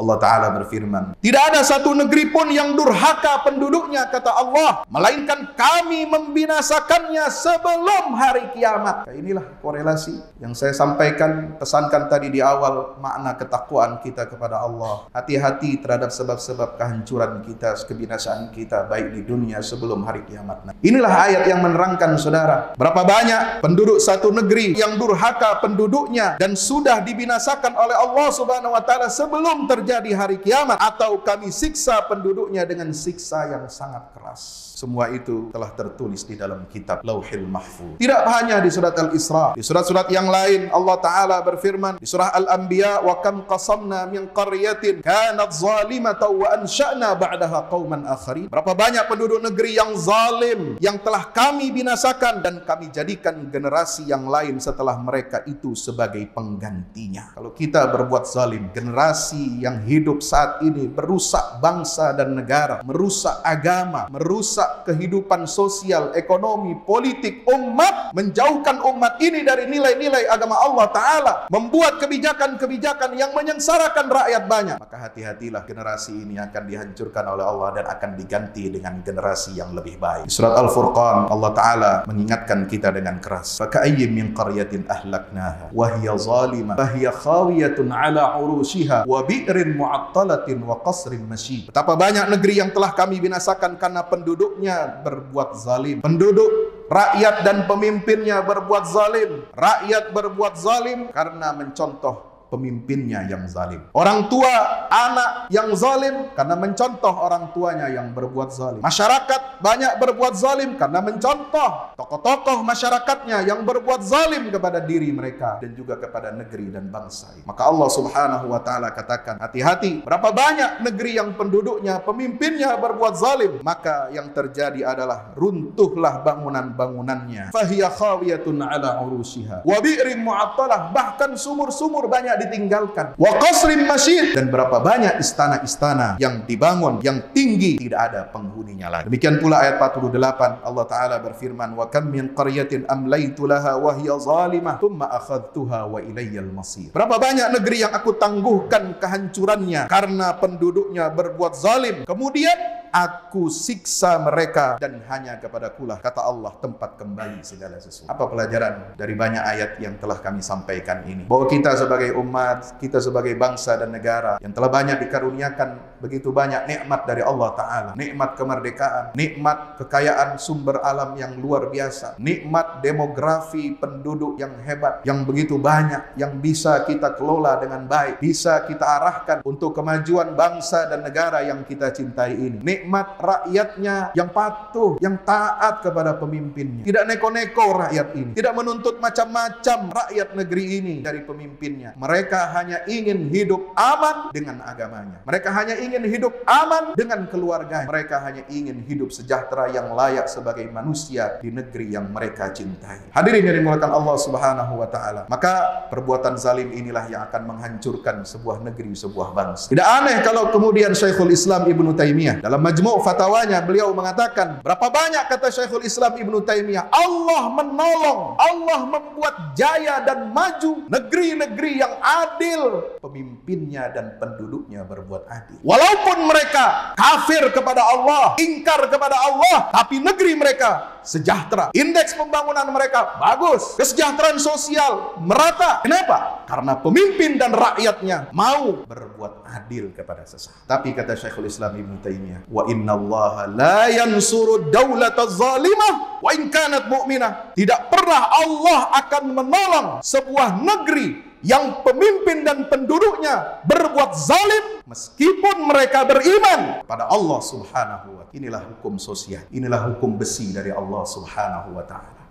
Allah Ta'ala berfirman, tidak ada satu negeri pun yang durhaka penduduknya, kata Allah, melainkan kami membinasakannya sebelum hari kiamat. Nah, inilah korelasi yang saya sampaikan, pesankan tadi di awal, makna ketakwaan kita kepada Allah. Hati-hati terhadap sebab-sebab kehancuran kita, kebinasaan kita, baik di dunia sebelum hari kiamat. Nah, inilah ayat yang menerangkan, saudara, berapa banyak penduduk satu negeri yang durhaka penduduknya dan sudah dibinasakan oleh Allah Subhanahu wa Ta'ala sebelum terjadi hari kiamat, atau kami siksa penduduknya dengan siksa yang sangat keras. Semua itu telah tertulis di dalam kitab Lauhil Mahfuz. Tidak hanya di surat Al-Isra, di surat-surat yang lain Allah Ta'ala berfirman di surah Al-Anbiya, wa kam qasamna min qaryatin kanat zalimatan wa ansha'na ba'daha qauman akharin. Berapa banyak penduduk negeri yang zalim yang telah kami binasakan dan kami jadikan generasi yang lain setelah mereka itu sebagai penggantinya. Kalau kita berbuat zalim, generasi yang hidup saat ini merusak bangsa dan negara, merusak agama, merusak kehidupan sosial, ekonomi, politik umat, menjauhkan umat ini dari nilai-nilai agama Allah Ta'ala, membuat kebijakan-kebijakan yang menyengsarakan rakyat banyak, maka hati-hatilah, generasi ini akan dihancurkan oleh Allah dan akan diganti dengan generasi yang lebih baik. Di surat Al-Furqan Allah Ta'ala mengingatkan kita dengan keras, faka'ayyim min qaryatin ahlaknaha wa hiya zalimah fa hiya khawiyatun ala urushiha wa bi'rin mu'attalatin wa qasrin masyid. Betapa banyak negeri yang telah kami binasakan karena penduduknya berbuat zalim. Penduduk, rakyat dan pemimpinnya berbuat zalim. Rakyat berbuat zalim karena mencontoh pemimpinnya yang zalim. Orang tua, anak yang zalim karena mencontoh orang tuanya yang berbuat zalim. Masyarakat banyak berbuat zalim karena mencontoh tokoh-tokoh masyarakatnya yang berbuat zalim kepada diri mereka dan juga kepada negeri dan bangsa. Maka Allah Subhanahu wa Ta'ala katakan, hati-hati, berapa banyak negeri yang penduduknya, pemimpinnya berbuat zalim, maka yang terjadi adalah runtuhlah bangunan-bangunannya. Fahiya khawiyatun ala urushiha wa bi'rin mu'attalah, bahkan sumur-sumur banyak ditinggalkan. Wa qasrin masyid, dan berapa banyak istana-istana yang dibangun yang tinggi tidak ada penghuninya lagi. Demikian pula ayat 48 Allah Ta'ala berfirman, wa kam min qaryatin amlaytu laha wa hiya zalimah thumma akhadtuha wa ilayyal masir. Berapa banyak negeri yang aku tangguhkan kehancurannya karena penduduknya berbuat zalim, kemudian aku siksa mereka dan hanya kepadakulah, kata Allah, tempat kembali segala sesuatu. Apa pelajaran dari banyak ayat yang telah kami sampaikan ini? Bahwa kita sebagai umat, kita sebagai bangsa dan negara yang telah banyak dikaruniakan begitu banyak nikmat dari Allah Ta'ala. Nikmat kemerdekaan, nikmat kekayaan sumber alam yang luar biasa, nikmat demografi penduduk yang hebat, yang begitu banyak, yang bisa kita kelola dengan baik, bisa kita arahkan untuk kemajuan bangsa dan negara yang kita cintai ini. Nikmat rakyatnya yang patuh, yang taat kepada pemimpinnya. Tidak neko-neko rakyat ini, tidak menuntut macam-macam rakyat negeri ini dari pemimpinnya. Mereka hanya ingin hidup aman dengan agamanya. Mereka hanya ingin hidup aman dengan keluarganya. Mereka hanya ingin hidup sejahtera yang layak sebagai manusia di negeri yang mereka cintai. Hadirin yang dimuliakan Allah Subhanahu wa Ta'ala, maka perbuatan zalim inilah yang akan menghancurkan sebuah negeri, sebuah bangsa. Tidak aneh kalau kemudian Syekhul Islam Ibnu Taimiyah dalam Majmu' Fatawanya beliau mengatakan, berapa banyak, kata Syekhul Islam Ibnu Taimiyah, Allah menolong, Allah membuat jaya dan maju negeri-negeri yang adil, pemimpinnya dan penduduknya berbuat adil. Walaupun mereka kafir kepada Allah, ingkar kepada Allah, tapi negeri mereka sejahtera, indeks pembangunan mereka bagus, kesejahteraan sosial merata. Kenapa? Karena pemimpin dan rakyatnya mau berbuat adil kepada sesama. Tapi kata Syekhul Islam Ibnu Taimiyah, wa innallaha la yansuru daulata zalimah wa in kanat mu'minah. Tidak pernah Allah akan menolong sebuah negeri yang pemimpin dan penduduknya berbuat zalim meskipun mereka beriman pada Allah Subhanahu wa Ta'ala. Inilah hukum sosial, inilah hukum besi dari Allah Subhanahu wa Ta'ala.